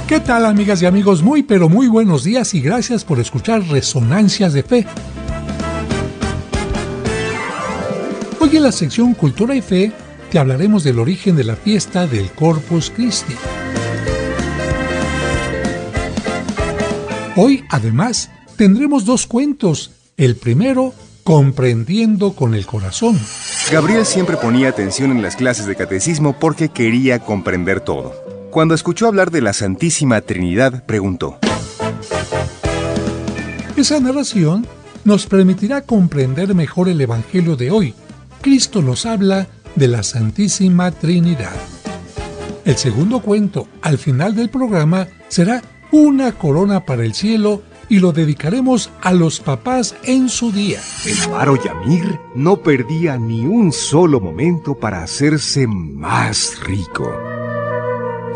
¿Qué tal, amigas y amigos? Muy pero muy buenos días y gracias por escuchar Resonancias de Fe. Hoy en la sección Cultura y Fe te hablaremos del origen de la fiesta del Corpus Christi. Hoy, además, tendremos dos cuentos. El primero, Comprendiendo con el Corazón. Gabriel siempre ponía atención en las clases de catecismo porque quería comprender todo. Cuando escuchó hablar de la Santísima Trinidad, preguntó. Esa narración nos permitirá comprender mejor el Evangelio de hoy. Cristo nos habla de la Santísima Trinidad. El segundo cuento, al final del programa, será Una corona para el cielo y lo dedicaremos a los papás en su día. El Faro Yamir no perdía ni un solo momento para hacerse más rico.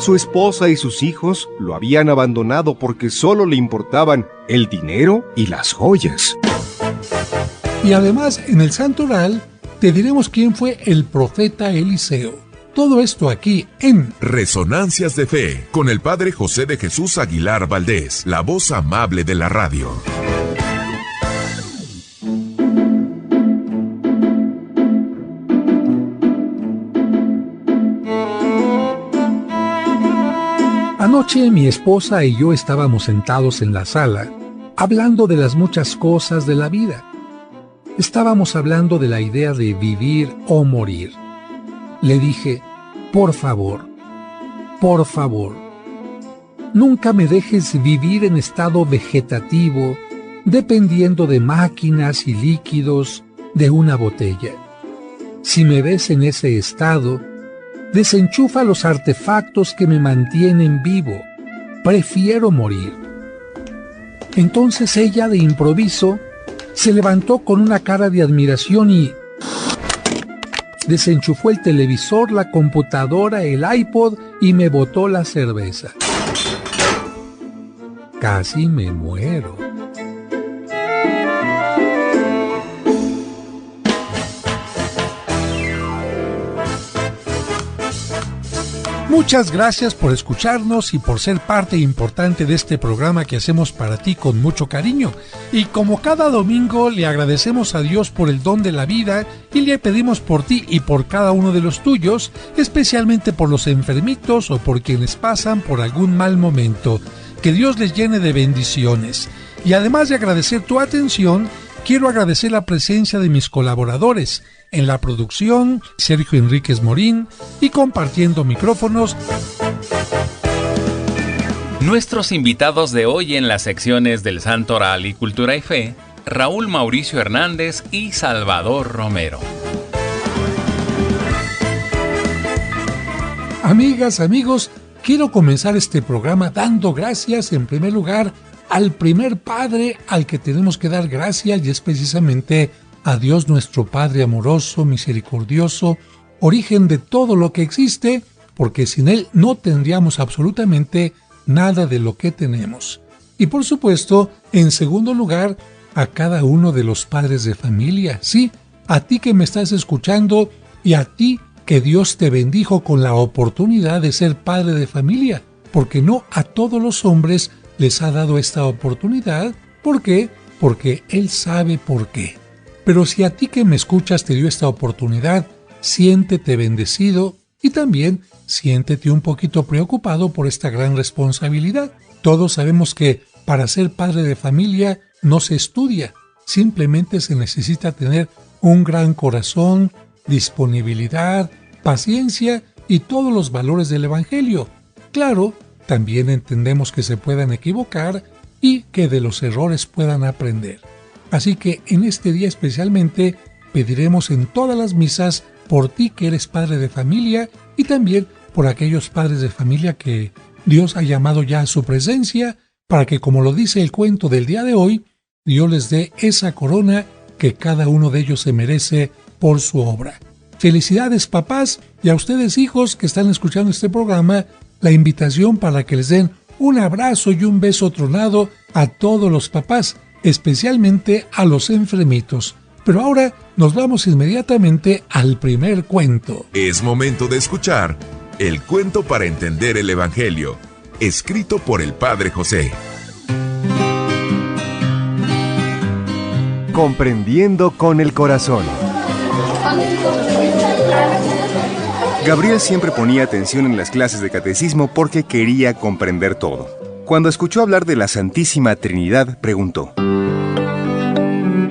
Su esposa y sus hijos lo habían abandonado porque solo le importaban el dinero y las joyas. Y además, en el Santo Oral, te diremos quién fue el profeta Eliseo. Todo esto aquí en Resonancias de Fe, con el Padre José de Jesús Aguilar Valdés, la voz amable de la radio. Anoche mi esposa y yo estábamos sentados en la sala, hablando de las muchas cosas de la vida. Estábamos hablando de la idea de vivir o morir. Le dije, por favor, nunca me dejes vivir en estado vegetativo, dependiendo de máquinas y líquidos de una botella. Si me ves en ese estado, desenchufa los artefactos que me mantienen vivo. Prefiero morir. Entonces ella, de improviso, se levantó con una cara de admiración y desenchufó el televisor, la computadora, el iPod y me botó la cerveza. Casi me muero. Muchas gracias por escucharnos y por ser parte importante de este programa que hacemos para ti con mucho cariño. Y como cada domingo, le agradecemos a Dios por el don de la vida y le pedimos por ti y por cada uno de los tuyos, especialmente por los enfermitos o por quienes pasan por algún mal momento. Que Dios les llene de bendiciones. Y además de agradecer tu atención, quiero agradecer la presencia de mis colaboradores. En la producción, Sergio Enríquez Morín, y compartiendo micrófonos, nuestros invitados de hoy en las secciones del Santo Oral y Cultura y Fe, Raúl Mauricio Hernández y Salvador Romero. Amigas, amigos, quiero comenzar este programa dando gracias en primer lugar al primer Padre al que tenemos que dar gracias, y es precisamente a Dios nuestro Padre amoroso, misericordioso, origen de todo lo que existe, porque sin Él no tendríamos absolutamente nada de lo que tenemos. Y por supuesto, en segundo lugar, a cada uno de los padres de familia, sí, a ti que me estás escuchando y a ti que Dios te bendijo con la oportunidad de ser padre de familia, porque no a todos los hombres les ha dado esta oportunidad. ¿Por qué? Porque Él sabe por qué. Pero si a ti que me escuchas te dio esta oportunidad, siéntete bendecido y también siéntete un poquito preocupado por esta gran responsabilidad. Todos sabemos que para ser padre de familia no se estudia, simplemente se necesita tener un gran corazón, disponibilidad, paciencia y todos los valores del Evangelio. Claro, también entendemos que se puedan equivocar y que de los errores puedan aprender. Así que en este día especialmente pediremos en todas las misas por ti que eres padre de familia y también por aquellos padres de familia que Dios ha llamado ya a su presencia, para que, como lo dice el cuento del día de hoy, Dios les dé esa corona que cada uno de ellos se merece por su obra. Felicidades, papás, y a ustedes, hijos, que están escuchando este programa, la invitación para que les den un abrazo y un beso tronado a todos los papás, especialmente a los enfermitos. Pero ahora nos vamos inmediatamente al primer cuento. Es momento de escuchar el cuento para entender el Evangelio. escrito por el Padre José. Comprendiendo con el corazón. Gabriel siempre ponía atención en las clases de catecismo porque quería comprender todo. Cuando escuchó hablar de la Santísima Trinidad, preguntó: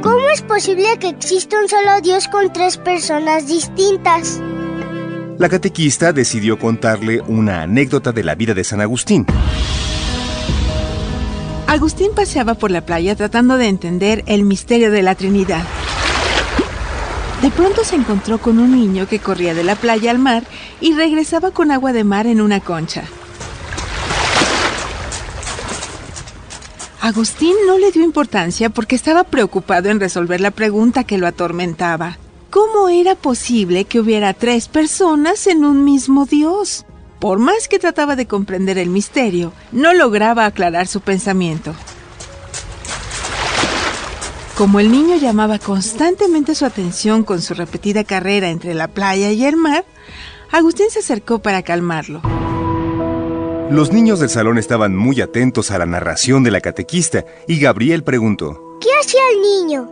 ¿cómo es posible que exista un solo Dios con tres personas distintas? La catequista decidió contarle una anécdota de la vida de San Agustín. Agustín paseaba por la playa tratando de entender el misterio de la Trinidad. De pronto se encontró con un niño que corría de la playa al mar y regresaba con agua de mar en una concha. Agustín no le dio importancia porque estaba preocupado en resolver la pregunta que lo atormentaba. ¿Cómo era posible que hubiera tres personas en un mismo Dios? Por más que trataba de comprender el misterio, no lograba aclarar su pensamiento. Como el niño llamaba constantemente su atención con su repetida carrera entre la playa y el mar, Agustín se acercó para calmarlo. Los niños del salón estaban muy atentos a la narración de la catequista y Gabriel preguntó: ¿qué hacía el niño?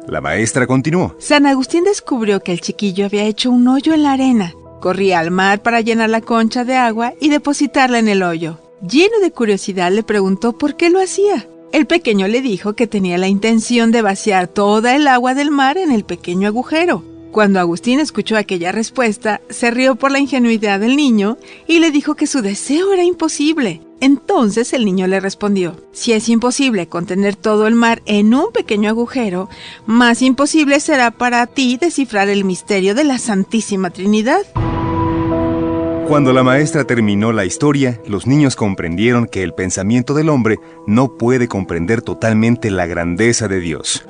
La maestra continuó: San Agustín descubrió que el chiquillo había hecho un hoyo en la arena. Corría al mar para llenar la concha de agua y depositarla en el hoyo. Lleno de curiosidad le preguntó por qué lo hacía. El pequeño le dijo que tenía la intención de vaciar toda el agua del mar en el pequeño agujero. Cuando Agustín escuchó aquella respuesta, se rió por la ingenuidad del niño y le dijo que su deseo era imposible. Entonces el niño le respondió: si es imposible contener todo el mar en un pequeño agujero, más imposible será para ti descifrar el misterio de la Santísima Trinidad. Cuando la maestra terminó la historia, los niños comprendieron que el pensamiento del hombre no puede comprender totalmente la grandeza de Dios.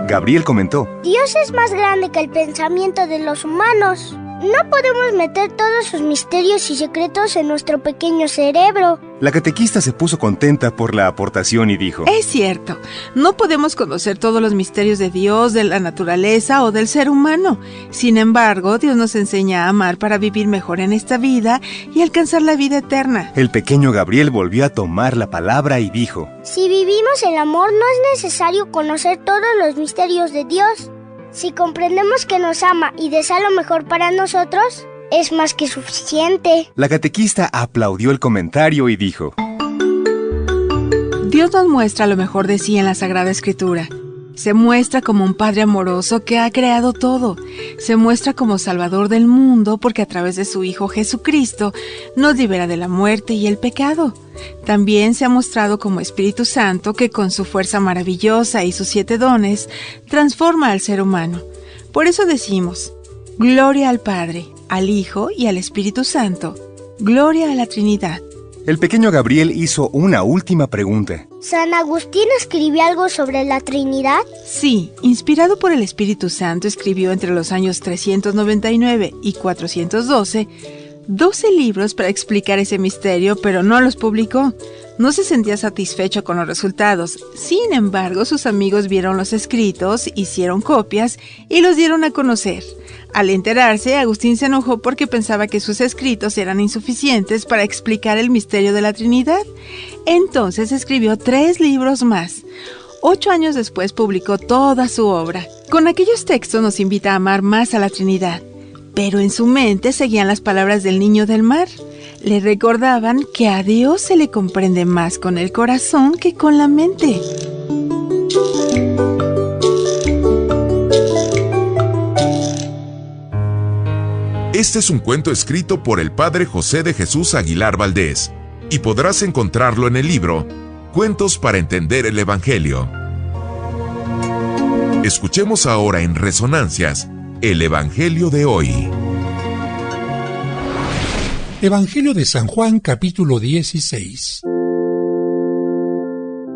Gabriel comentó: Dios es más grande que el pensamiento de los humanos. No podemos meter todos sus misterios y secretos en nuestro pequeño cerebro. La catequista se puso contenta por la aportación y dijo: es cierto, no podemos conocer todos los misterios de Dios, de la naturaleza o del ser humano. Sin embargo, Dios nos enseña a amar para vivir mejor en esta vida y alcanzar la vida eterna. El pequeño Gabriel volvió a tomar la palabra y dijo: si vivimos el amor, no es necesario conocer todos los misterios de Dios. Si comprendemos que nos ama y desea lo mejor para nosotros, es más que suficiente. La catequista aplaudió el comentario y dijo: Dios nos muestra lo mejor de sí en la Sagrada Escritura. Se muestra como un Padre amoroso que ha creado todo. Se muestra como Salvador del mundo porque a través de su Hijo Jesucristo nos libera de la muerte y el pecado. También se ha mostrado como Espíritu Santo que con su fuerza maravillosa y sus 7 dones transforma al ser humano. Por eso decimos: gloria al Padre, al Hijo y al Espíritu Santo. Gloria a la Trinidad. El pequeño Gabriel hizo una última pregunta. ¿San Agustín escribió algo sobre la Trinidad? Sí, inspirado por el Espíritu Santo, escribió entre los años 399 y 412 12 libros para explicar ese misterio, pero no los publicó. No se sentía satisfecho con los resultados. Sin embargo, sus amigos vieron los escritos, hicieron copias y los dieron a conocer. Al enterarse, Agustín se enojó porque pensaba que sus escritos eran insuficientes para explicar el misterio de la Trinidad. Entonces escribió 3 libros más. 8 años después publicó toda su obra. Con aquellos textos nos invita a amar más a la Trinidad. Pero en su mente seguían las palabras del niño del mar. Le recordaban que a Dios se le comprende más con el corazón que con la mente. Este es un cuento escrito por el Padre José de Jesús Aguilar Valdés y podrás encontrarlo en el libro Cuentos para entender el Evangelio. Escuchemos ahora en Resonancias el Evangelio de hoy. Evangelio de San Juan, capítulo 16.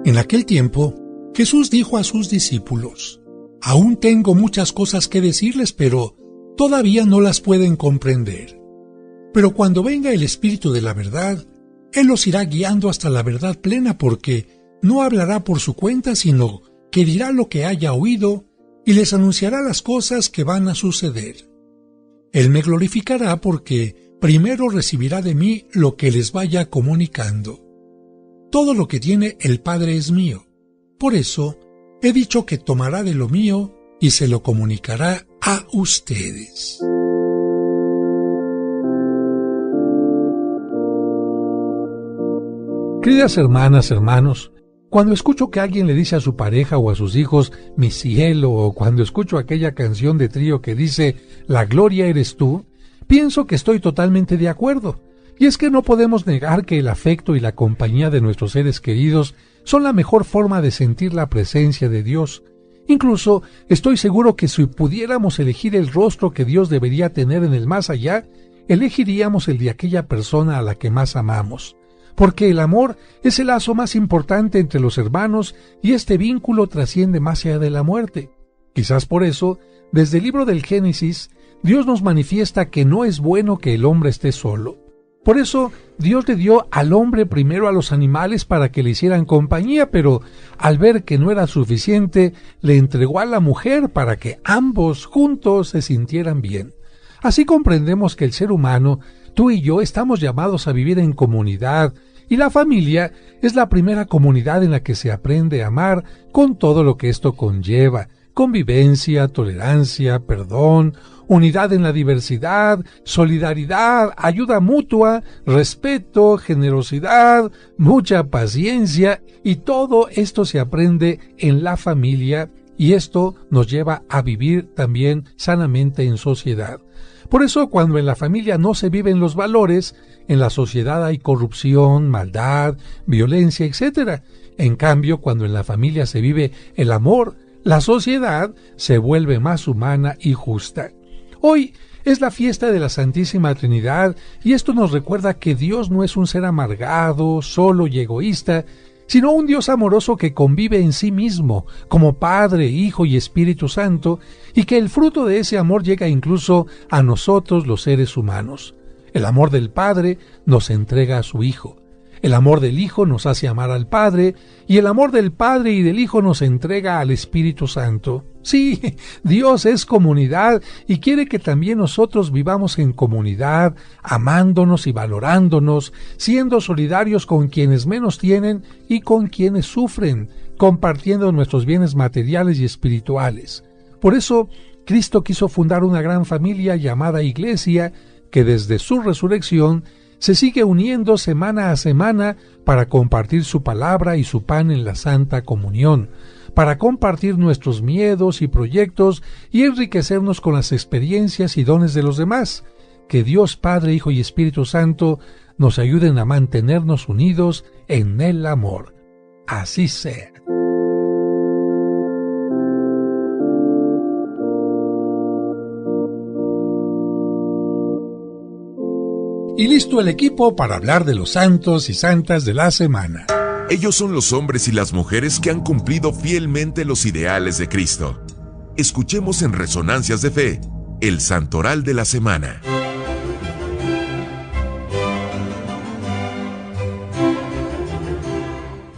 En aquel tiempo, Jesús dijo a sus discípulos: Aún tengo muchas cosas que decirles, pero todavía no las pueden comprender. Pero cuando venga el Espíritu de la verdad, Él los irá guiando hasta la verdad plena, porque no hablará por su cuenta, sino que dirá lo que haya oído y les anunciará las cosas que van a suceder. Él me glorificará porque primero recibirá de mí lo que les vaya comunicando. Todo lo que tiene el Padre es mío. Por eso, he dicho que tomará de lo mío y se lo comunicará a ustedes. Queridas hermanas, hermanos, cuando escucho que alguien le dice a su pareja o a sus hijos, mi cielo, o cuando escucho aquella canción de Trío que dice, la gloria eres tú, pienso que estoy totalmente de acuerdo. Y es que no podemos negar que el afecto y la compañía de nuestros seres queridos son la mejor forma de sentir la presencia de Dios. Incluso estoy seguro que si pudiéramos elegir el rostro que Dios debería tener en el más allá, elegiríamos el de aquella persona a la que más amamos. Porque el amor es el lazo más importante entre los hermanos y este vínculo trasciende más allá de la muerte. Quizás por eso, desde el libro del Génesis, Dios nos manifiesta que no es bueno que el hombre esté solo. Por eso, Dios le dio al hombre primero a los animales para que le hicieran compañía, pero al ver que no era suficiente, le entregó a la mujer para que ambos juntos se sintieran bien. Así comprendemos que el ser humano, tú y yo, estamos llamados a vivir en comunidad, y la familia es la primera comunidad en la que se aprende a amar con todo lo que esto conlleva: convivencia, tolerancia, perdón, unidad en la diversidad, solidaridad, ayuda mutua, respeto, generosidad, mucha paciencia, y todo esto se aprende en la familia, y esto nos lleva a vivir también sanamente en sociedad. Por eso, cuando en la familia no se viven los valores, en la sociedad hay corrupción, maldad, violencia, etc. En cambio, cuando en la familia se vive el amor, la sociedad se vuelve más humana y justa. Hoy es la fiesta de la Santísima Trinidad, y esto nos recuerda que Dios no es un ser amargado, solo y egoísta, sino un Dios amoroso que convive en sí mismo, como Padre, Hijo y Espíritu Santo, y que el fruto de ese amor llega incluso a nosotros los seres humanos. El amor del Padre nos entrega a su Hijo. El amor del Hijo nos hace amar al Padre, y el amor del Padre y del Hijo nos entrega al Espíritu Santo. Sí, Dios es comunidad y quiere que también nosotros vivamos en comunidad, amándonos y valorándonos, siendo solidarios con quienes menos tienen y con quienes sufren, compartiendo nuestros bienes materiales y espirituales. Por eso, Cristo quiso fundar una gran familia llamada Iglesia, que desde su resurrección se sigue uniendo semana a semana para compartir su palabra y su pan en la Santa Comunión, para compartir nuestros miedos y proyectos y enriquecernos con las experiencias y dones de los demás. Que Dios Padre, Hijo y Espíritu Santo nos ayuden a mantenernos unidos en el amor. Así sea. Y listo el equipo para hablar de los santos y santas de la semana. Ellos son los hombres y las mujeres que han cumplido fielmente los ideales de Cristo. Escuchemos en Resonancias de Fe, el Santoral de la Semana.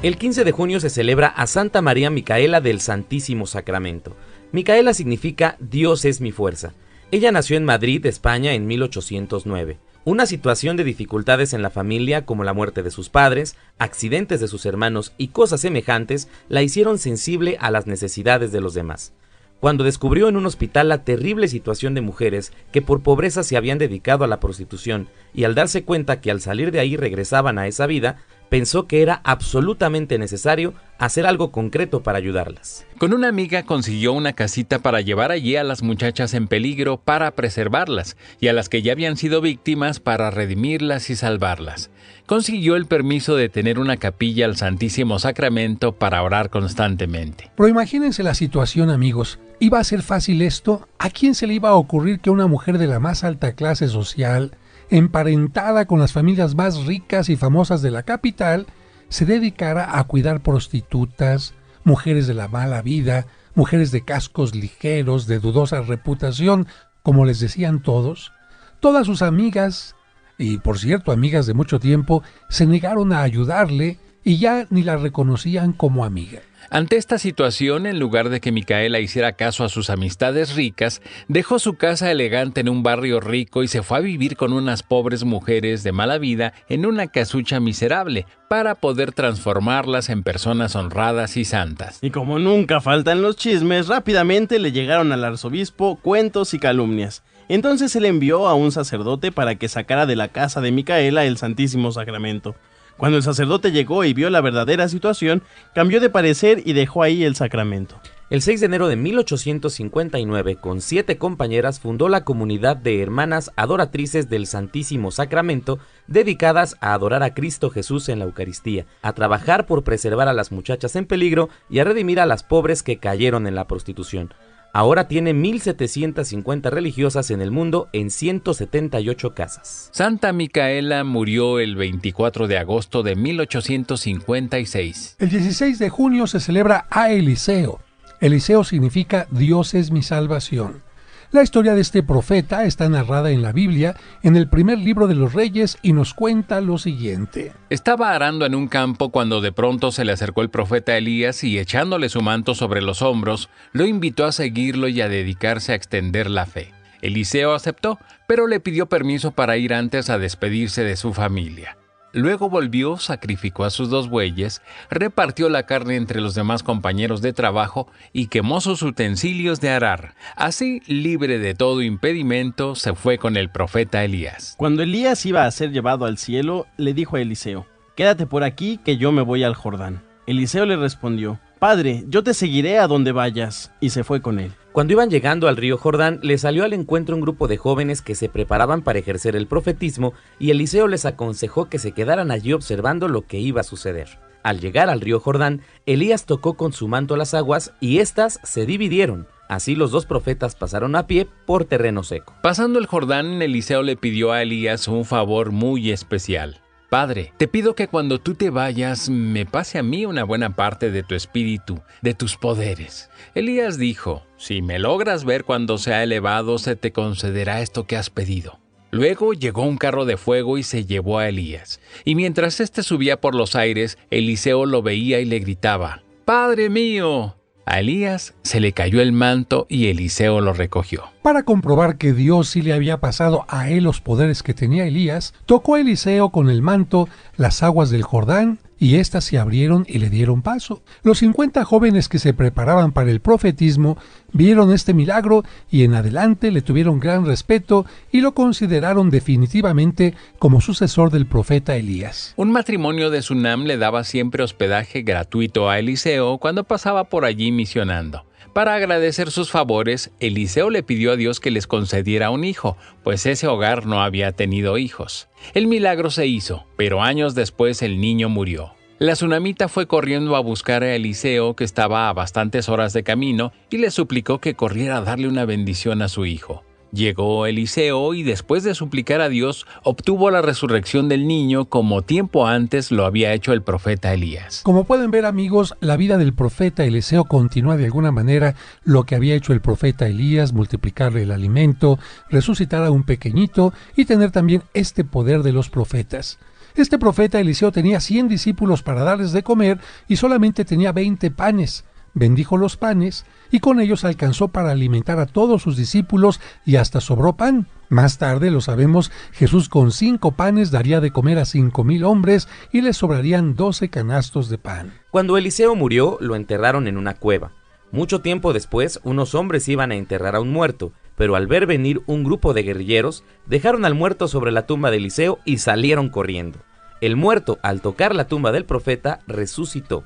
El 15 de junio se celebra a Santa María Micaela del Santísimo Sacramento. Micaela significa Dios es mi fuerza. Ella nació en Madrid, España, en 1809. Una situación de dificultades en la familia, como la muerte de sus padres, accidentes de sus hermanos y cosas semejantes, la hicieron sensible a las necesidades de los demás. Cuando descubrió en un hospital la terrible situación de mujeres que por pobreza se habían dedicado a la prostitución, y al darse cuenta que al salir de ahí regresaban a esa vida, pensó que era absolutamente necesario hacer algo concreto para ayudarlas. Con una amiga consiguió una casita para llevar allí a las muchachas en peligro para preservarlas, y a las que ya habían sido víctimas para redimirlas y salvarlas. Consiguió el permiso de tener una capilla al Santísimo Sacramento para orar constantemente. Pero imagínense la situación, amigos. ¿Iba a ser fácil esto? ¿A quién se le iba a ocurrir que una mujer de la más alta clase social, emparentada con las familias más ricas y famosas de la capital, se dedicara a cuidar prostitutas, mujeres de la mala vida, mujeres de cascos ligeros, de dudosa reputación, como les decían todos? Todas sus amigas, y por cierto amigas de mucho tiempo, se negaron a ayudarle, y ya ni la reconocían como amiga. Ante esta situación, en lugar de que Micaela hiciera caso a sus amistades ricas, dejó su casa elegante en un barrio rico y se fue a vivir con unas pobres mujeres de mala vida en una casucha miserable, para poder transformarlas en personas honradas y santas. Y como nunca faltan los chismes, rápidamente le llegaron al arzobispo cuentos y calumnias. Entonces él envió a un sacerdote para que sacara de la casa de Micaela el Santísimo Sacramento. Cuando el sacerdote llegó y vio la verdadera situación, cambió de parecer y dejó ahí el sacramento. El 6 de enero de 1859, con 7 compañeras, fundó la comunidad de hermanas adoratrices del Santísimo Sacramento, dedicadas a adorar a Cristo Jesús en la Eucaristía, a trabajar por preservar a las muchachas en peligro y a redimir a las pobres que cayeron en la prostitución. Ahora tiene 1,750 religiosas en el mundo en 178 casas. Santa Micaela murió el 24 de agosto de 1856. El 16 de junio se celebra a Eliseo. Eliseo significa Dios es mi salvación. La historia de este profeta está narrada en la Biblia, en el primer libro de los Reyes, y nos cuenta lo siguiente. Estaba arando en un campo cuando de pronto se le acercó el profeta Elías y, echándole su manto sobre los hombros, lo invitó a seguirlo y a dedicarse a extender la fe. Eliseo aceptó, pero le pidió permiso para ir antes a despedirse de su familia. Luego volvió, sacrificó a sus 2 bueyes, repartió la carne entre los demás compañeros de trabajo y quemó sus utensilios de arar. Así, libre de todo impedimento, se fue con el profeta Elías. Cuando Elías iba a ser llevado al cielo, le dijo a Eliseo: «Quédate por aquí, que yo me voy al Jordán». Eliseo le respondió: «Padre, yo te seguiré a donde vayas», y se fue con él. Cuando iban llegando al río Jordán, le salió al encuentro un grupo de jóvenes que se preparaban para ejercer el profetismo, y Eliseo les aconsejó que se quedaran allí observando lo que iba a suceder. Al llegar al río Jordán, Elías tocó con su manto las aguas y éstas se dividieron. Así los 2 profetas pasaron a pie por terreno seco. Pasando el Jordán, Eliseo le pidió a Elías un favor muy especial. «Padre, te pido que cuando tú te vayas, me pase a mí una buena parte de tu espíritu, de tus poderes». Elías dijo: «Si me logras ver cuando sea elevado, se te concederá esto que has pedido». Luego llegó un carro de fuego y se llevó a Elías. Y mientras éste subía por los aires, Eliseo lo veía y le gritaba: «¡Padre mío!». A Elías se le cayó el manto y Eliseo lo recogió. Para comprobar que Dios sí le había pasado a él los poderes que tenía Elías, tocó a Eliseo con el manto las aguas del Jordán, y éstas se abrieron y le dieron paso. Los 50 jóvenes que se preparaban para el profetismo vieron este milagro y en adelante le tuvieron gran respeto y lo consideraron definitivamente como sucesor del profeta Elías. Un matrimonio de Sunam le daba siempre hospedaje gratuito a Eliseo cuando pasaba por allí misionando. Para agradecer sus favores, Eliseo le pidió a Dios que les concediera un hijo, pues ese hogar no había tenido hijos. El milagro se hizo, pero años después el niño murió. La sunamita fue corriendo a buscar a Eliseo, que estaba a bastantes horas de camino, y le suplicó que corriera a darle una bendición a su hijo. Llegó Eliseo y después de suplicar a Dios, obtuvo la resurrección del niño como tiempo antes lo había hecho el profeta Elías. Como pueden ver, amigos, la vida del profeta Eliseo continúa de alguna manera lo que había hecho el profeta Elías: multiplicarle el alimento, resucitar a un pequeñito y tener también este poder de los profetas. Este profeta Eliseo tenía 100 discípulos para darles de comer y solamente tenía 20 panes. Bendijo los panes y con ellos alcanzó para alimentar a todos sus discípulos y hasta sobró pan. Más tarde, lo sabemos, Jesús con 5 panes daría de comer a 5,000 hombres y les sobrarían 12 canastos de pan. Cuando Eliseo murió, lo enterraron en una cueva. Mucho tiempo después, unos hombres iban a enterrar a un muerto, pero al ver venir un grupo de guerrilleros, dejaron al muerto sobre la tumba de Eliseo y salieron corriendo. El muerto, al tocar la tumba del profeta, resucitó.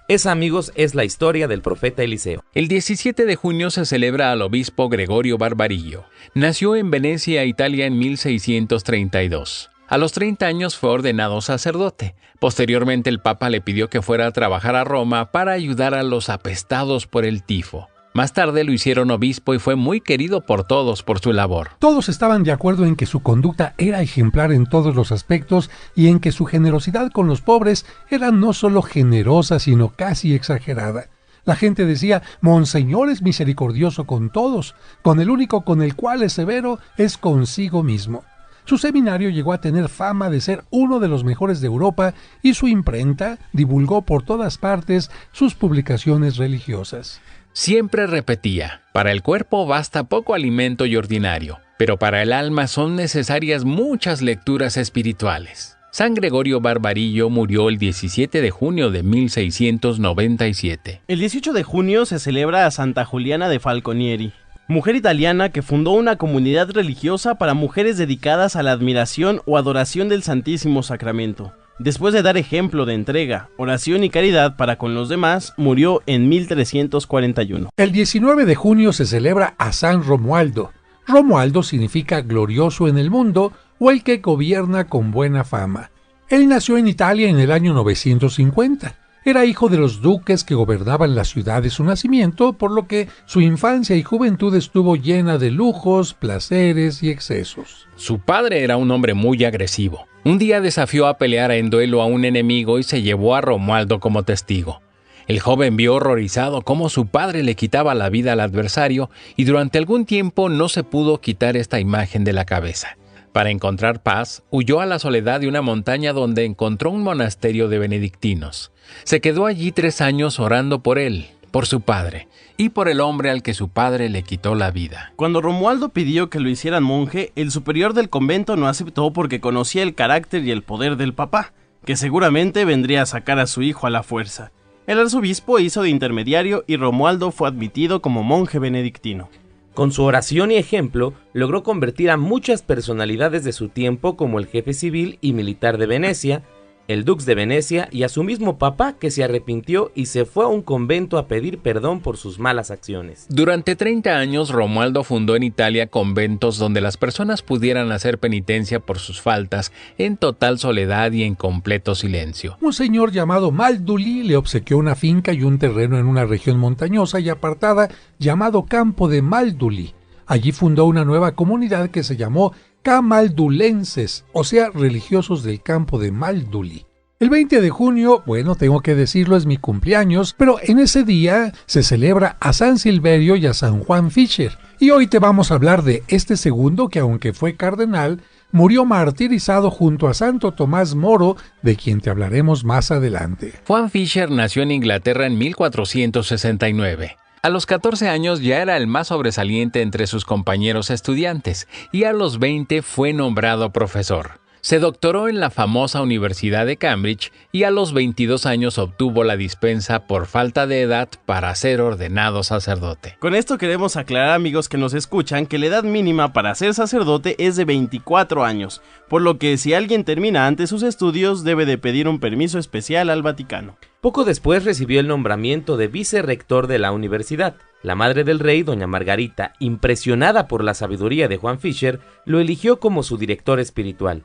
Esa, amigos, es la historia del profeta Eliseo. El 17 de junio se celebra al obispo Gregorio Barbarillo. Nació en Venecia, Italia, en 1632. A los 30 años fue ordenado sacerdote. Posteriormente el Papa le pidió que fuera a trabajar a Roma para ayudar a los apestados por el tifo. Más tarde lo hicieron obispo y fue muy querido por todos por su labor. Todos estaban de acuerdo en que su conducta era ejemplar en todos los aspectos y en que su generosidad con los pobres era no solo generosa, sino casi exagerada. La gente decía: «Monseñor es misericordioso con todos, con el único con el cual es severo es consigo mismo». Su seminario llegó a tener fama de ser uno de los mejores de Europa y su imprenta divulgó por todas partes sus publicaciones religiosas. Siempre repetía, para el cuerpo basta poco alimento y ordinario, pero para el alma son necesarias muchas lecturas espirituales. San Gregorio Barbarillo murió el 17 de junio de 1697. El 18 de junio se celebra a Santa Juliana de Falconieri, mujer italiana que fundó una comunidad religiosa para mujeres dedicadas a la admiración o adoración del Santísimo Sacramento. Después de dar ejemplo de entrega, oración y caridad para con los demás, murió en 1341. El 19 de junio se celebra a San Romualdo. Romualdo significa glorioso en el mundo o el que gobierna con buena fama. Él nació en Italia en el año 950. Era hijo de los duques que gobernaban la ciudad de su nacimiento, por lo que su infancia y juventud estuvo llena de lujos, placeres y excesos. Su padre era un hombre muy agresivo. Un día desafió a pelear en duelo a un enemigo y se llevó a Romualdo como testigo. El joven vio horrorizado cómo su padre le quitaba la vida al adversario y durante algún tiempo no se pudo quitar esta imagen de la cabeza. Para encontrar paz, huyó a la soledad de una montaña donde encontró un monasterio de benedictinos. Se quedó allí 3 años orando por él, por su padre, y por el hombre al que su padre le quitó la vida. Cuando Romualdo pidió que lo hicieran monje, el superior del convento no aceptó porque conocía el carácter y el poder del papá, que seguramente vendría a sacar a su hijo a la fuerza. El arzobispo hizo de intermediario y Romualdo fue admitido como monje benedictino. Con su oración y ejemplo, logró convertir a muchas personalidades de su tiempo como el jefe civil y militar de Venecia, el dux de Venecia y a su mismo papá que se arrepintió y se fue a un convento a pedir perdón por sus malas acciones. Durante 30 años, Romualdo fundó en Italia conventos donde las personas pudieran hacer penitencia por sus faltas en total soledad y en completo silencio. Un señor llamado Malduli le obsequió una finca y un terreno en una región montañosa y apartada llamado Campo de Malduli. Allí fundó una nueva comunidad que se llamó Camaldulenses, o sea, religiosos del campo de Malduli. El 20 de junio, bueno, tengo que decirlo, es mi cumpleaños, pero en ese día se celebra a San Silverio y a San Juan Fisher. Y hoy te vamos a hablar de este segundo que, aunque fue cardenal, murió martirizado junto a Santo Tomás Moro, de quien te hablaremos más adelante. Juan Fisher nació en Inglaterra en 1469. A los 14 años ya era el más sobresaliente entre sus compañeros estudiantes y a los 20 fue nombrado profesor. Se doctoró en la famosa Universidad de Cambridge y a los 22 años obtuvo la dispensa por falta de edad para ser ordenado sacerdote. Con esto queremos aclarar, amigos que nos escuchan, que la edad mínima para ser sacerdote es de 24 años, por lo que si alguien termina antes sus estudios debe de pedir un permiso especial al Vaticano. Poco después recibió el nombramiento de vicerrector de la universidad. La madre del rey, doña Margarita, impresionada por la sabiduría de Juan Fisher, lo eligió como su director espiritual.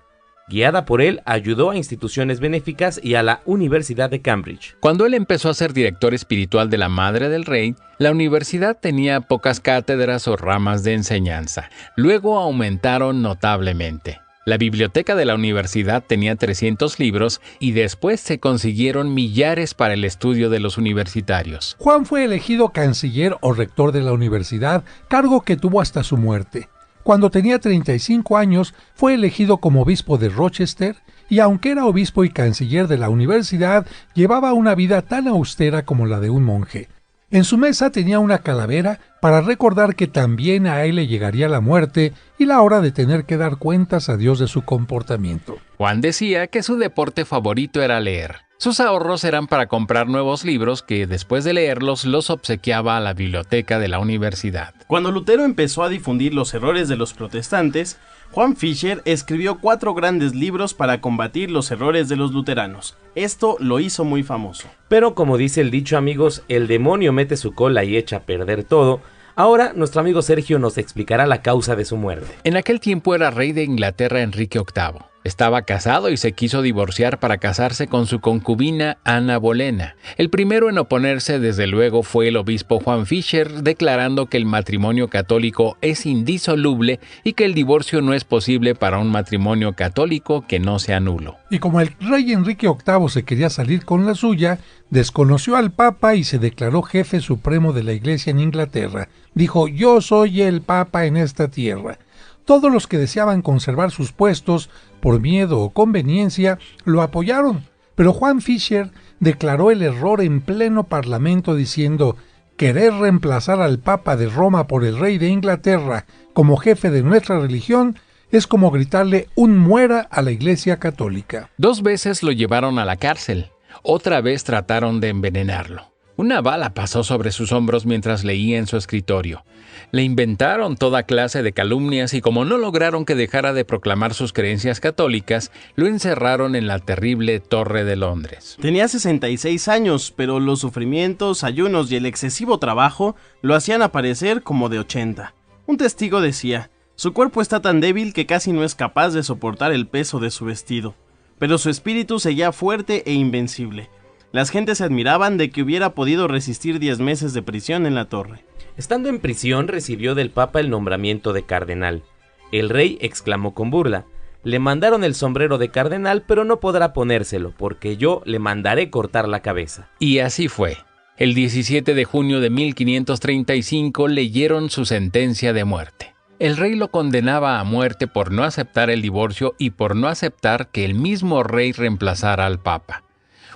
Guiada por él, ayudó a instituciones benéficas y a la Universidad de Cambridge. Cuando él empezó a ser director espiritual de la madre del rey, la universidad tenía pocas cátedras o ramas de enseñanza. Luego aumentaron notablemente. La biblioteca de la universidad tenía 300 libros y después se consiguieron millares para el estudio de los universitarios. Juan fue elegido canciller o rector de la universidad, cargo que tuvo hasta su muerte. Cuando tenía 35 años, fue elegido como obispo de Rochester y aunque era obispo y canciller de la universidad, llevaba una vida tan austera como la de un monje. En su mesa tenía una calavera para recordar que también a él le llegaría la muerte y la hora de tener que dar cuentas a Dios de su comportamiento. Juan decía que su deporte favorito era leer. Sus ahorros eran para comprar nuevos libros que, después de leerlos, los obsequiaba a la biblioteca de la universidad. Cuando Lutero empezó a difundir los errores de los protestantes, Juan Fisher escribió 4 grandes libros para combatir los errores de los luteranos. Esto lo hizo muy famoso. Pero como dice el dicho, amigos, el demonio mete su cola y echa a perder todo. Ahora nuestro amigo Sergio nos explicará la causa de su muerte. En aquel tiempo era rey de Inglaterra Enrique VIII. Estaba casado y se quiso divorciar para casarse con su concubina Ana Bolena. El primero en oponerse, desde luego, fue el obispo Juan Fisher, declarando que el matrimonio católico es indisoluble y que el divorcio no es posible para un matrimonio católico que no sea nulo. Y como el rey Enrique VIII se quería salir con la suya, desconoció al Papa y se declaró jefe supremo de la Iglesia en Inglaterra. Dijo: yo soy el Papa en esta tierra. Todos los que deseaban conservar sus puestos por miedo o conveniencia lo apoyaron, pero Juan Fisher declaró el error en pleno parlamento diciendo: querer reemplazar al Papa de Roma por el rey de Inglaterra como jefe de nuestra religión es como gritarle un muera a la Iglesia Católica. 2 veces lo llevaron a la cárcel. Otra vez trataron de envenenarlo. Una bala pasó sobre sus hombros mientras leía en su escritorio. Le inventaron toda clase de calumnias y como no lograron que dejara de proclamar sus creencias católicas, lo encerraron en la terrible Torre de Londres. Tenía 66 años, pero los sufrimientos, ayunos y el excesivo trabajo lo hacían aparecer como de 80. Un testigo decía: su cuerpo está tan débil que casi no es capaz de soportar el peso de su vestido, pero su espíritu seguía fuerte e invencible. Las gentes se admiraban de que hubiera podido resistir 10 meses de prisión en la torre. Estando en prisión, recibió del Papa el nombramiento de cardenal. El rey exclamó con burla: le mandaron el sombrero de cardenal, pero no podrá ponérselo, porque yo le mandaré cortar la cabeza. Y así fue. El 17 de junio de 1535 leyeron su sentencia de muerte. El rey lo condenaba a muerte por no aceptar el divorcio y por no aceptar que el mismo rey reemplazara al Papa.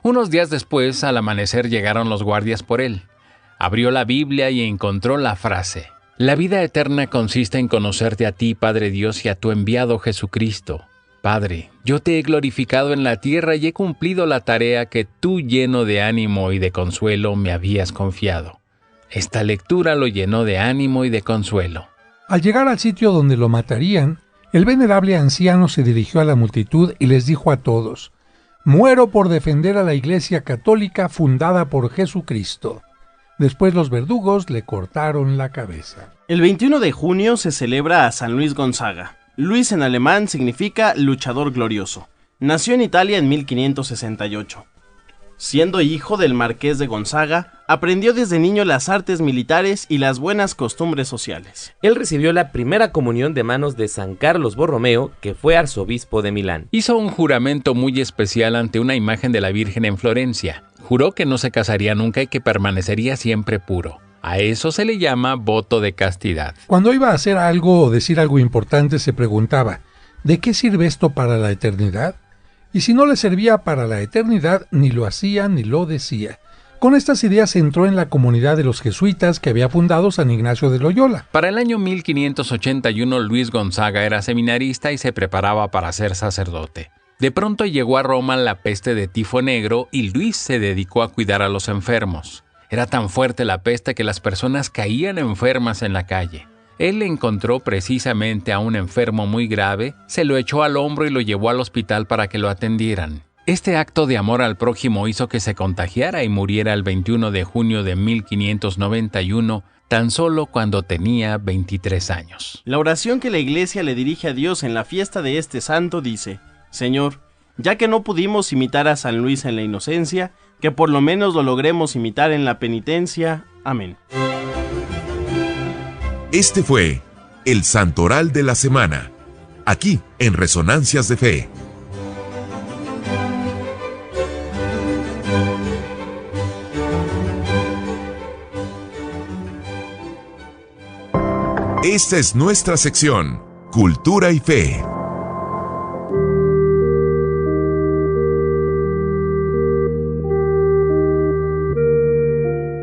Unos días después, al amanecer, llegaron los guardias por él. Abrió la Biblia y encontró la frase: la vida eterna consiste en conocerte a ti, Padre Dios, y a tu enviado Jesucristo. Padre, yo te he glorificado en la tierra y he cumplido la tarea que tú, lleno de ánimo y de consuelo, me habías confiado. Esta lectura lo llenó de ánimo y de consuelo. Al llegar al sitio donde lo matarían, el venerable anciano se dirigió a la multitud y les dijo a todos: muero por defender a la Iglesia Católica fundada por Jesucristo. Después los verdugos le cortaron la cabeza. El 21 de junio se celebra a San Luis Gonzaga. Luis en alemán significa luchador glorioso. Nació en Italia en 1568. Siendo hijo del marqués de Gonzaga, aprendió desde niño las artes militares y las buenas costumbres sociales. Él recibió la primera comunión de manos de San Carlos Borromeo, que fue arzobispo de Milán. Hizo un juramento muy especial ante una imagen de la Virgen en Florencia. Juró que no se casaría nunca y que permanecería siempre puro. A eso se le llama voto de castidad. Cuando iba a hacer algo o decir algo importante, se preguntaba: ¿de qué sirve esto para la eternidad? Y si no le servía para la eternidad, ni lo hacía ni lo decía. Con estas ideas entró en la comunidad de los jesuitas que había fundado San Ignacio de Loyola. Para el año 1581, Luis Gonzaga era seminarista y se preparaba para ser sacerdote. De pronto llegó a Roma la peste de tifo negro y Luis se dedicó a cuidar a los enfermos. Era tan fuerte la peste que las personas caían enfermas en la calle. Él encontró precisamente a un enfermo muy grave, se lo echó al hombro y lo llevó al hospital para que lo atendieran. Este acto de amor al prójimo hizo que se contagiara y muriera el 21 de junio de 1591, tan solo cuando tenía 23 años. La oración que la Iglesia le dirige a Dios en la fiesta de este santo dice: Señor, ya que no pudimos imitar a San Luis en la inocencia, que por lo menos lo logremos imitar en la penitencia. Amén. Este fue el Santoral de la Semana, aquí en Resonancias de Fe. Esta es nuestra sección, Cultura y Fe.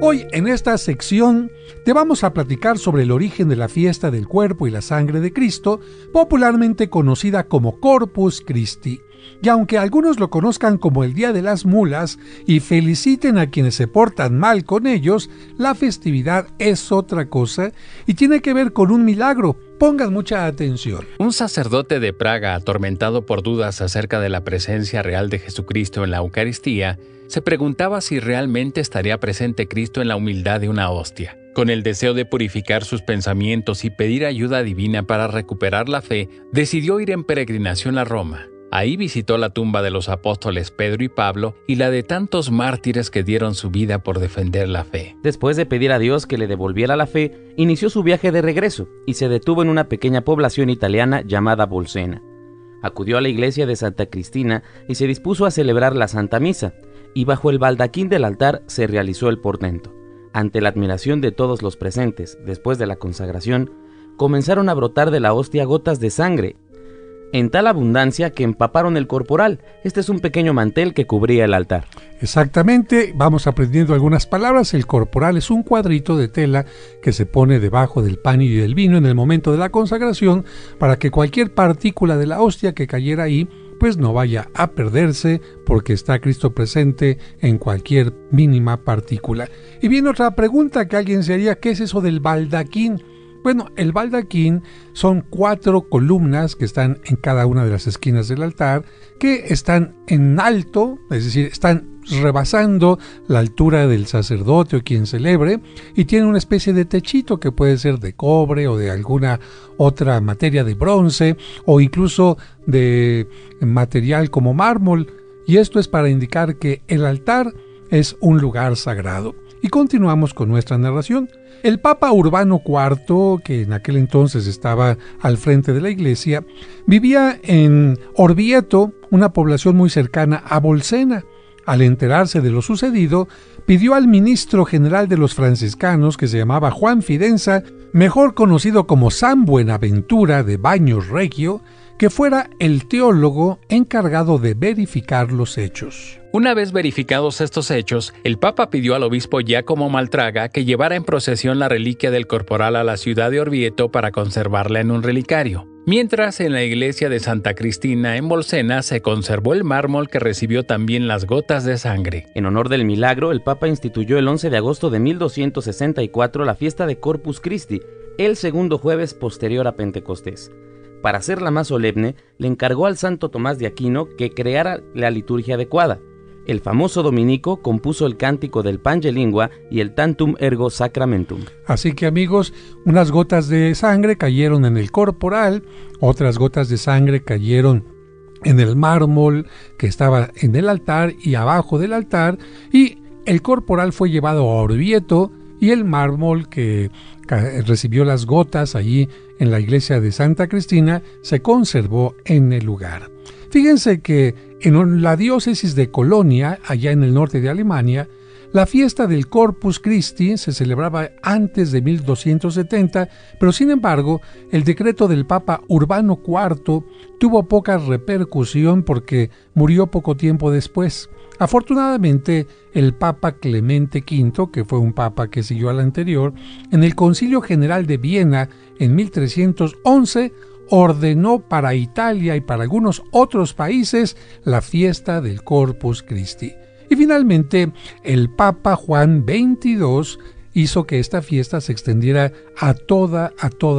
Hoy en esta sección te vamos a platicar sobre el origen de la fiesta del cuerpo y la sangre de Cristo, popularmente conocida como Corpus Christi. Y aunque algunos lo conozcan como el Día de las Mulas y feliciten a quienes se portan mal con ellos, la festividad es otra cosa y tiene que ver con un milagro. Pongan mucha atención. Un sacerdote de Praga, atormentado por dudas acerca de la presencia real de Jesucristo en la Eucaristía, se preguntaba si realmente estaría presente Cristo en la humildad de una hostia. Con el deseo de purificar sus pensamientos y pedir ayuda divina para recuperar la fe, decidió ir en peregrinación a Roma. Ahí visitó la tumba de los apóstoles Pedro y Pablo y la de tantos mártires que dieron su vida por defender la fe. Después de pedir a Dios que le devolviera la fe, inició su viaje de regreso y se detuvo en una pequeña población italiana llamada Bolsena. Acudió a la iglesia de Santa Cristina y se dispuso a celebrar la Santa Misa, y bajo el baldaquín del altar se realizó el portento. Ante la admiración de todos los presentes, después de la consagración, comenzaron a brotar de la hostia gotas de sangre, en tal abundancia que empaparon el corporal. Este es un pequeño mantel que cubría el altar. Exactamente, vamos aprendiendo algunas palabras. El corporal es un cuadrito de tela que se pone debajo del pan y del vino en el momento de la consagración para que cualquier partícula de la hostia que cayera ahí pues no vaya a perderse, porque está Cristo presente en cualquier mínima partícula. Y viene otra pregunta que alguien se haría: ¿qué es eso del baldaquín? Bueno, el baldaquín son 4 columnas que están en cada una de las esquinas del altar, que están en alto, es decir, están rebasando la altura del sacerdote o quien celebre, y tienen una especie de techito que puede ser de cobre o de alguna otra materia, de bronce o incluso de material como mármol, y esto es para indicar que el altar es un lugar sagrado. Y continuamos con nuestra narración. El Papa Urbano IV, que en aquel entonces estaba al frente de la iglesia, vivía en Orvieto, una población muy cercana a Bolsena. Al enterarse de lo sucedido, pidió al ministro general de los franciscanos, que se llamaba Juan Fidenza, mejor conocido como San Buenaventura de Baños Regio, que fuera el teólogo encargado de verificar los hechos. Una vez verificados estos hechos, el Papa pidió al obispo Giacomo Maltraga que llevara en procesión la reliquia del corporal a la ciudad de Orvieto para conservarla en un relicario. Mientras en la iglesia de Santa Cristina en Bolsena se conservó el mármol que recibió también las gotas de sangre. En honor del milagro, el Papa instituyó el 11 de agosto de 1264 la fiesta de Corpus Christi, el segundo jueves posterior a Pentecostés. Para hacerla más solemne, le encargó al santo Tomás de Aquino que creara la liturgia adecuada. El famoso dominico compuso el cántico del Pange Lingua y el Tantum Ergo Sacramentum. Así que, amigos, unas gotas de sangre cayeron en el corporal, otras gotas de sangre cayeron en el mármol que estaba en el altar y abajo del altar, y el corporal fue llevado a Orvieto, y el mármol que recibió las gotas allí en la iglesia de Santa Cristina se conservó en el lugar. Fíjense que en la diócesis de Colonia, allá en el norte de Alemania, la fiesta del Corpus Christi se celebraba antes de 1270, pero sin embargo, el decreto del Papa Urbano IV tuvo poca repercusión porque murió poco tiempo después. Afortunadamente, el Papa Clemente V, que fue un papa que siguió al anterior, en el Concilio General de Viena en 1311, ordenó para Italia y para algunos otros países la fiesta del Corpus Christi. Y finalmente, el Papa Juan XXII hizo que esta fiesta se extendiera a toda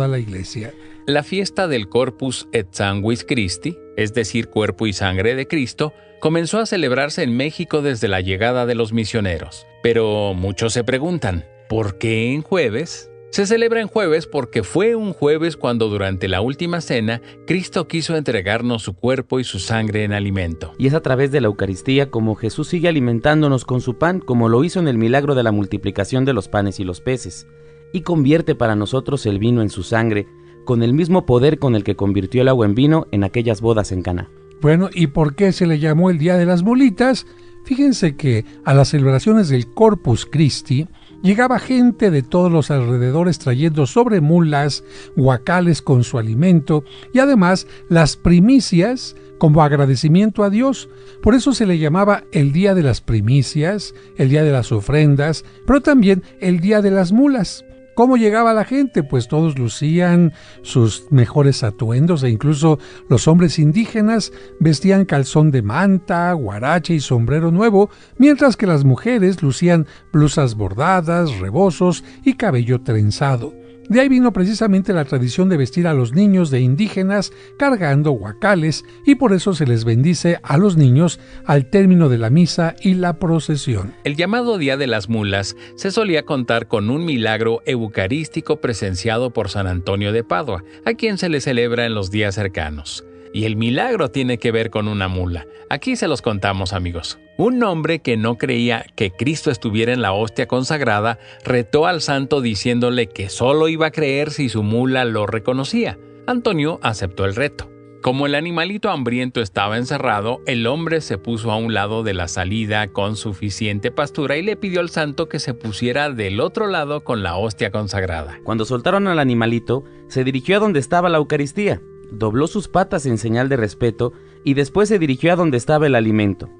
la iglesia. La fiesta del Corpus et Sanguis Christi, es decir, cuerpo y sangre de Cristo, comenzó a celebrarse en México desde la llegada de los misioneros. Pero muchos se preguntan, ¿por qué en jueves? Se celebra en jueves porque fue un jueves cuando durante la última cena Cristo quiso entregarnos su cuerpo y su sangre en alimento. Y es a través de la Eucaristía como Jesús sigue alimentándonos con su pan, como lo hizo en el milagro de la multiplicación de los panes y los peces, y convierte para nosotros el vino en su sangre, con el mismo poder con el que convirtió el agua en vino en aquellas bodas en Caná. Bueno, ¿y por qué se le llamó el Día de las Mulitas? Fíjense que a las celebraciones del Corpus Christi llegaba gente de todos los alrededores trayendo sobre mulas guacales con su alimento y además las primicias como agradecimiento a Dios. Por eso se le llamaba el Día de las Primicias, el Día de las Ofrendas, pero también el Día de las Mulas. ¿Cómo llegaba la gente? Pues todos lucían sus mejores atuendos e incluso los hombres indígenas vestían calzón de manta, guarache y sombrero nuevo, mientras que las mujeres lucían blusas bordadas, rebozos y cabello trenzado. De ahí vino precisamente la tradición de vestir a los niños de indígenas cargando guacales, y por eso se les bendice a los niños al término de la misa y la procesión. El llamado Día de las Mulas se solía contar con un milagro eucarístico presenciado por San Antonio de Padua, a quien se le celebra en los días cercanos. Y el milagro tiene que ver con una mula. Aquí se los contamos, amigos. Un hombre que no creía que Cristo estuviera en la hostia consagrada retó al santo diciéndole que solo iba a creer si su mula lo reconocía. Antonio aceptó el reto. Como el animalito hambriento estaba encerrado, el hombre se puso a un lado de la salida con suficiente pastura y le pidió al santo que se pusiera del otro lado con la hostia consagrada. Cuando soltaron al animalito, se dirigió a donde estaba la Eucaristía, dobló sus patas en señal de respeto y después se dirigió a donde estaba el alimento.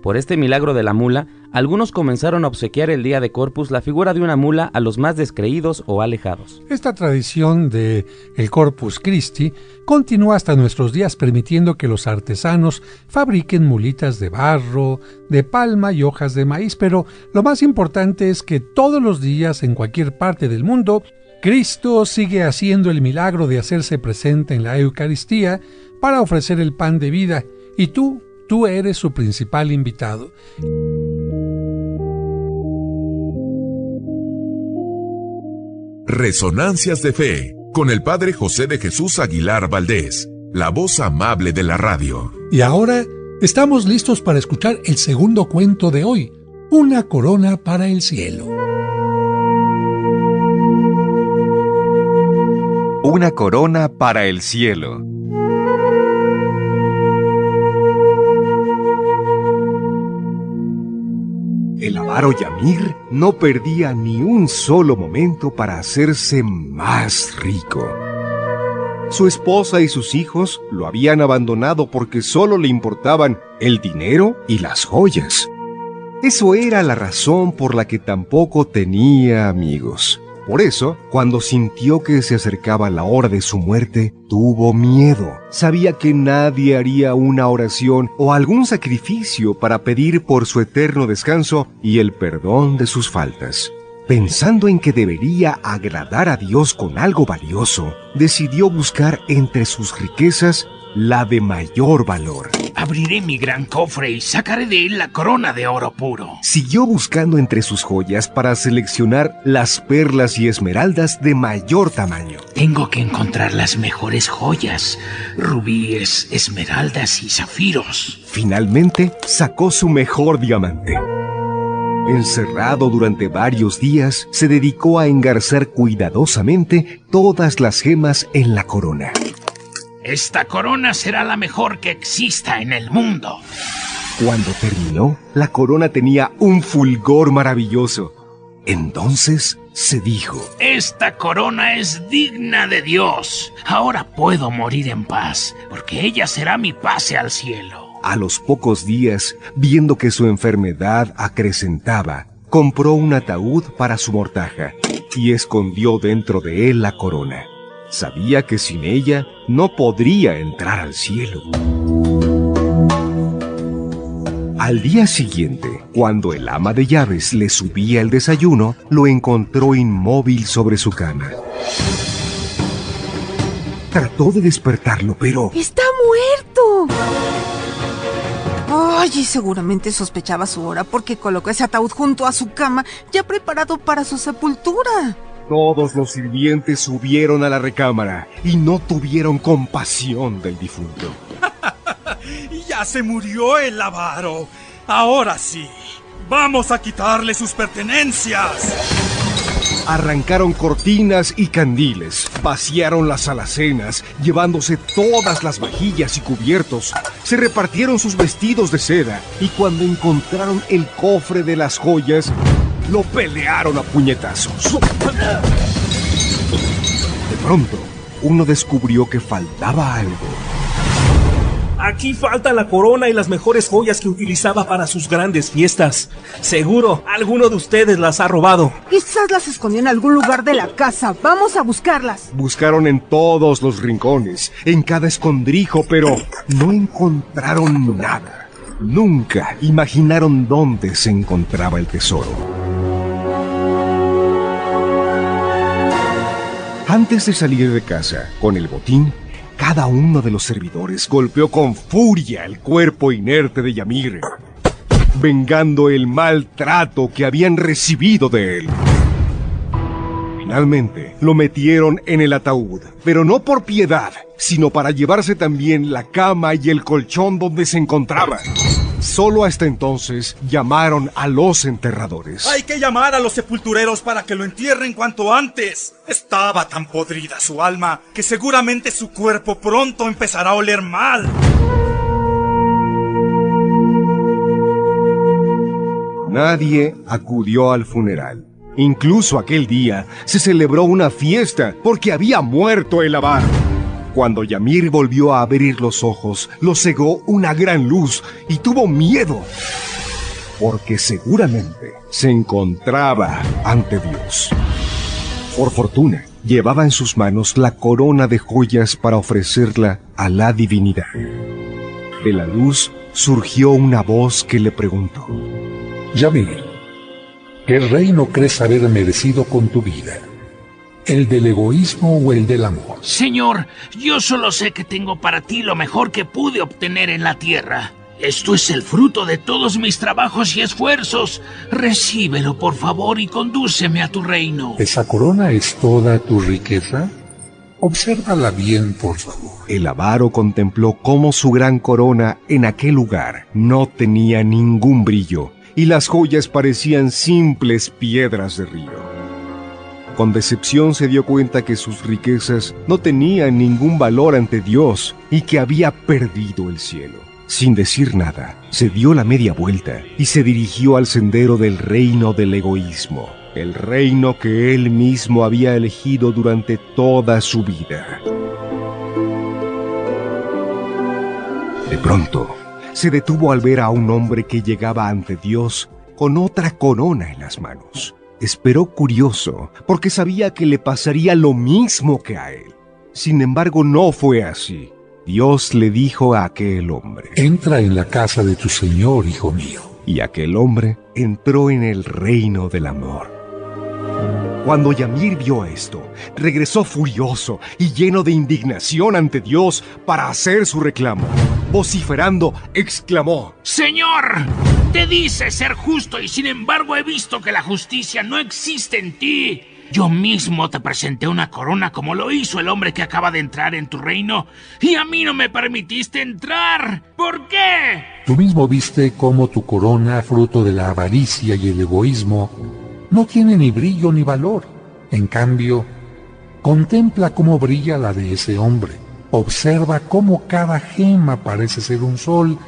Por este milagro de la mula, algunos comenzaron a obsequiar el día de Corpus la figura de una mula a los más descreídos o alejados. Esta tradición de el Corpus Christi continúa hasta nuestros días, permitiendo que los artesanos fabriquen mulitas de barro, de palma y hojas de maíz, pero lo más importante es que todos los días en cualquier parte del mundo, Cristo sigue haciendo el milagro de hacerse presente en la Eucaristía para ofrecer el pan de vida, y tú eres su principal invitado. Resonancias de Fe, con el Padre José de Jesús Aguilar Valdés, la voz amable de la radio. Y ahora estamos listos para escuchar el segundo cuento de hoy, Una corona para el cielo. Una corona para el cielo. El avaro Yamir no perdía ni un solo momento para hacerse más rico. Su esposa y sus hijos lo habían abandonado porque solo le importaban el dinero y las joyas. Eso era la razón por la que tampoco tenía amigos. Por eso, cuando sintió que se acercaba la hora de su muerte, tuvo miedo. Sabía que nadie haría una oración o algún sacrificio para pedir por su eterno descanso y el perdón de sus faltas. Pensando en que debería agradar a Dios con algo valioso, decidió buscar entre sus riquezas la de mayor valor. Abriré mi gran cofre y sacaré de él la corona de oro puro. Siguió buscando entre sus joyas para seleccionar las perlas y esmeraldas de mayor tamaño. Tengo que encontrar las mejores joyas, rubíes, esmeraldas y zafiros. Finalmente, sacó su mejor diamante. Encerrado durante varios días, se dedicó a engarzar cuidadosamente todas las gemas en la corona. Esta corona será la mejor que exista en el mundo. Cuando terminó, la corona tenía un fulgor maravilloso. Entonces se dijo: esta corona es digna de Dios. Ahora puedo morir en paz, porque ella será mi pase al cielo. A los pocos días, viendo que su enfermedad acrecentaba, compró un ataúd para su mortaja y escondió dentro de él la corona. Sabía que sin ella no podría entrar al cielo. Al día siguiente, cuando el ama de llaves le subía el desayuno, lo encontró inmóvil sobre su cama. Trató de despertarlo, pero... ¡Está muerto! Ay, y seguramente sospechaba su hora porque colocó ese ataúd junto a su cama, ya preparado para su sepultura. Todos los sirvientes subieron a la recámara y no tuvieron compasión del difunto. ¡Ya se murió el avaro! Ahora sí, vamos a quitarle sus pertenencias. Arrancaron cortinas y candiles, vaciaron las alacenas, llevándose todas las vajillas y cubiertos. Se repartieron sus vestidos de seda y cuando encontraron el cofre de las joyas, lo pelearon a puñetazos. De pronto, uno descubrió que faltaba algo. Aquí falta la corona y las mejores joyas que utilizaba para sus grandes fiestas. Seguro, alguno de ustedes las ha robado. Quizás las escondió en algún lugar de la casa. Vamos a buscarlas. Buscaron en todos los rincones, en cada escondrijo, pero no encontraron nada. Nunca imaginaron dónde se encontraba el tesoro. Antes de salir de casa con el botín, cada uno de los servidores golpeó con furia el cuerpo inerte de Yamir, vengando el maltrato que habían recibido de él. Finalmente, lo metieron en el ataúd, pero no por piedad, sino para llevarse también la cama y el colchón donde se encontraba. Solo hasta entonces llamaron a los enterradores. Hay que llamar a los sepultureros para que lo entierren cuanto antes. Estaba tan podrida su alma que seguramente su cuerpo pronto empezará a oler mal. Nadie acudió al funeral. Incluso aquel día se celebró una fiesta porque había muerto el avaro. Cuando Yamir volvió a abrir los ojos, lo cegó una gran luz y tuvo miedo, porque seguramente se encontraba ante Dios. Por fortuna, llevaba en sus manos la corona de joyas para ofrecerla a la divinidad. De la luz surgió una voz que le preguntó: Yamir, ¿qué reino crees haber merecido con tu vida? ¿El del egoísmo o el del amor? Señor, yo solo sé que tengo para ti lo mejor que pude obtener en la tierra. Esto es el fruto de todos mis trabajos y esfuerzos. Recíbelo, por favor, y condúceme a tu reino. ¿Esa corona es toda tu riqueza? Obsérvala bien, por favor. El avaro contempló cómo su gran corona en aquel lugar no tenía ningún brillo y las joyas parecían simples piedras de río. Con decepción se dio cuenta que sus riquezas no tenían ningún valor ante Dios y que había perdido el cielo. Sin decir nada, se dio la media vuelta y se dirigió al sendero del reino del egoísmo, el reino que él mismo había elegido durante toda su vida. De pronto, se detuvo al ver a un hombre que llegaba ante Dios con otra corona en las manos. Esperó curioso, porque sabía que le pasaría lo mismo que a él. Sin embargo, no fue así. Dios le dijo a aquel hombre: entra en la casa de tu Señor, hijo mío. Y aquel hombre entró en el reino del amor. Cuando Yamir vio esto, regresó furioso y lleno de indignación ante Dios para hacer su reclamo. Vociferando, exclamó: ¡Señor! Te dices ser justo y sin embargo he visto que la justicia no existe en ti. Yo mismo te presenté una corona como lo hizo el hombre que acaba de entrar en tu reino y a mí no me permitiste entrar. ¿Por qué? Tú mismo viste cómo tu corona, fruto de la avaricia y el egoísmo, no tiene ni brillo ni valor. En cambio, contempla cómo brilla la de ese hombre. Observa cómo cada gema parece ser un sol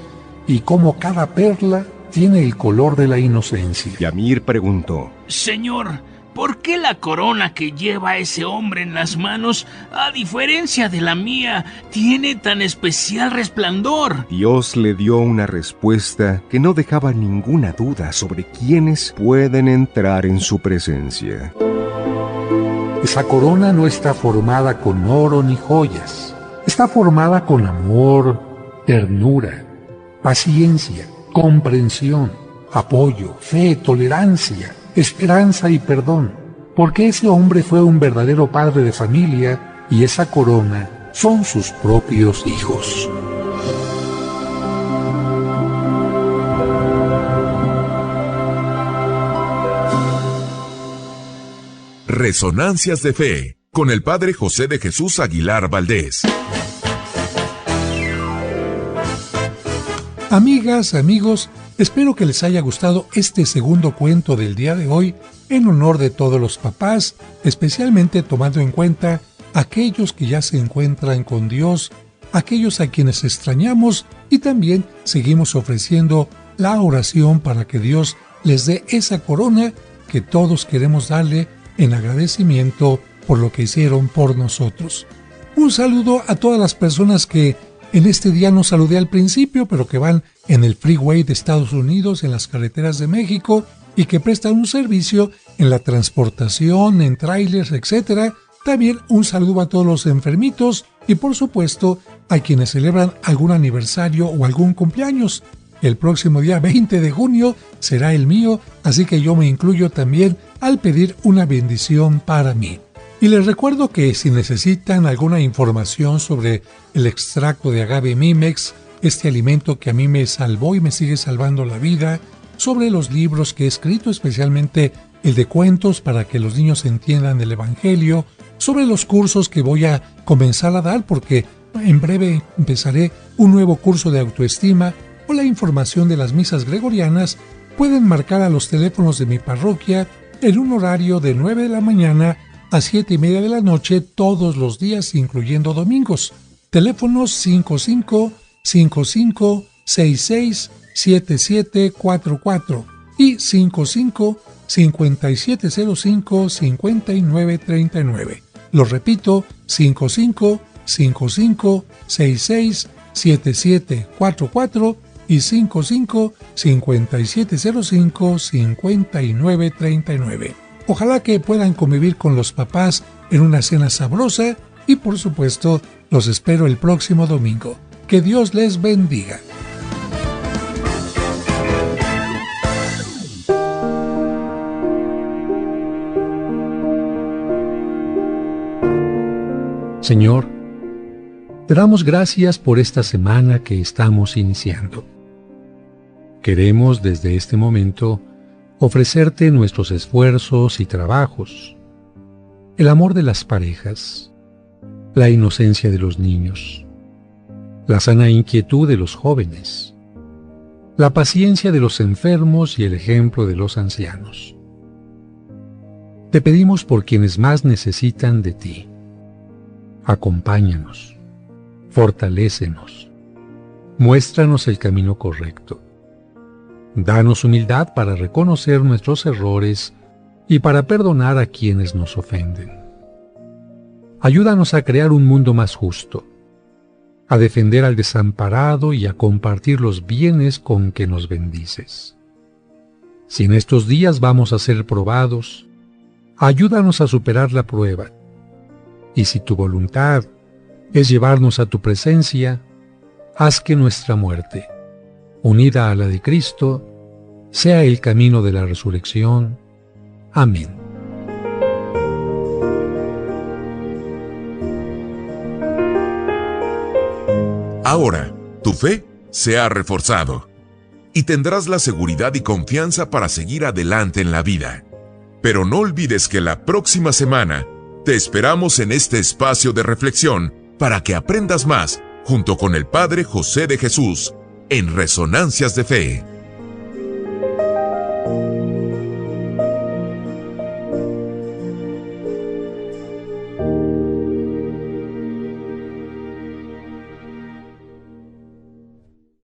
y cómo cada perla tiene el color de la inocencia. Yamir preguntó: Señor, ¿por qué la corona que lleva ese hombre en las manos, a diferencia de la mía, tiene tan especial resplandor? Dios le dio una respuesta que no dejaba ninguna duda sobre quiénes pueden entrar en su presencia. Esa corona no está formada con oro ni joyas. Está formada con amor, ternura, paciencia, comprensión, apoyo, fe, tolerancia, esperanza y perdón, porque ese hombre fue un verdadero padre de familia y esa corona son sus propios hijos. Resonancias de Fe, con el Padre José de Jesús Aguilar Valdés. Amigas, amigos, espero que les haya gustado este segundo cuento del día de hoy en honor de todos los papás, especialmente tomando en cuenta aquellos que ya se encuentran con Dios, aquellos a quienes extrañamos y también seguimos ofreciendo la oración para que Dios les dé esa corona que todos queremos darle en agradecimiento por lo que hicieron por nosotros. Un saludo a todas las personas que en este día no saludé al principio, pero que van en el freeway de Estados Unidos, en las carreteras de México, y que prestan un servicio en la transportación, en trailers, etc. También un saludo a todos los enfermitos y, por supuesto, a quienes celebran algún aniversario o algún cumpleaños. El próximo día 20 de junio será el mío, así que yo me incluyo también al pedir una bendición para mí. Y les recuerdo que si necesitan alguna información sobre el extracto de agave Mimex, este alimento que a mí me salvó y me sigue salvando la vida, sobre los libros que he escrito, especialmente el de cuentos para que los niños entiendan el Evangelio, sobre los cursos que voy a comenzar a dar porque en breve empezaré un nuevo curso de autoestima o la información de las misas gregorianas, pueden marcar a los teléfonos de mi parroquia en un horario de 9 de la mañana a 7:30 de la noche todos los días, incluyendo domingos. Teléfonos 55-55-66-7744 y 55-5705-5939. Lo repito, 55-55-66-7744 y 55-5705-5939. Ojalá que puedan convivir con los papás en una cena sabrosa y, por supuesto, los espero el próximo domingo. Que Dios les bendiga. Señor, te damos gracias por esta semana que estamos iniciando. Queremos desde este momento ofrecerte nuestros esfuerzos y trabajos, el amor de las parejas, la inocencia de los niños, la sana inquietud de los jóvenes, la paciencia de los enfermos y el ejemplo de los ancianos. Te pedimos por quienes más necesitan de ti. Acompáñanos, fortalécenos, muéstranos el camino correcto. Danos humildad para reconocer nuestros errores y para perdonar a quienes nos ofenden. Ayúdanos a crear un mundo más justo, a defender al desamparado y a compartir los bienes con que nos bendices. Si en estos días vamos a ser probados, ayúdanos a superar la prueba. Y si tu voluntad es llevarnos a tu presencia, haz que nuestra muerte, unida a la de Cristo, sea el camino de la resurrección. Amén. Ahora, tu fe se ha reforzado y tendrás la seguridad y confianza para seguir adelante en la vida. Pero no olvides que la próxima semana te esperamos en este espacio de reflexión para que aprendas más junto con el Padre José de Jesús en Resonancias de Fe.